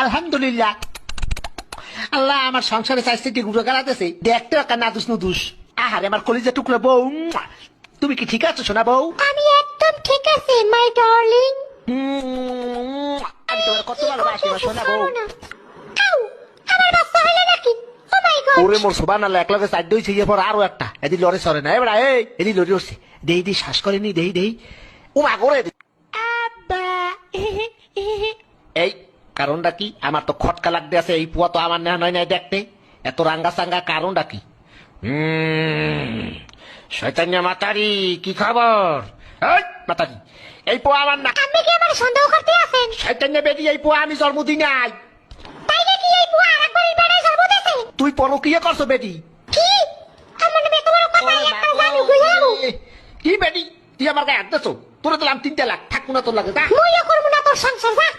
আলহামদুলিল্লাহ। আল্লাহ আমার সংসারে চাইছে কি গুঁড়ো গাড়াতেছে, দেখতে একটা নাদুস নুদুস। আহারে আমার কলিজা টুকরো বউ, তুমি কি ঠিক আছো সোনা বউ? আমি একদম ঠিক আছি মাই ডার্লিং। আমি তোমার কত ভালোবাসি আমার সোনা বউ। আমার বাচ্চা হইলো নাকি? ও মাই গড। ওরে মোর সোবান আল্লাহ, এক লগে চার হইছে পর আরো একটা এদি লড়ে সরে না এবার এদি লড়ে উঠছে, দেই দেই শ্বাস করেনি, দেই দেই ও মা করে আব্বা। এই কারণটা কি? আমার তো খটকা লাগতে আছে, এই পুয়া তো আমার নেওয়া নয় নাই দেখতে, এত রাঙ্গা চাঙ্গা কারণটা কি? শয়তানিয়া মাতারি, কি খবর? এই মাতারি, এই পোয়া আমার না। আপনি কি আমার সন্দেহ করতে আছেন? শয়তানিয়া বেদি, এই পোয়া আমি জন্মদিন নাই। তাই নাকি? এই বুয়া আরেকবার বেড়ে জন্ম দিয়েছে? তুই পরকিয়া করছো বেদি? কি? আমার নামে তোমার কথা একটা জানি বুঝাবো। কি বেদি, তুই আমার গায়ে হাত দিছো? তোরে দিলাম 3 লাখ, থাকবো না তোর লাগে, যা। মুইও করবো না তোর সংসার, যা।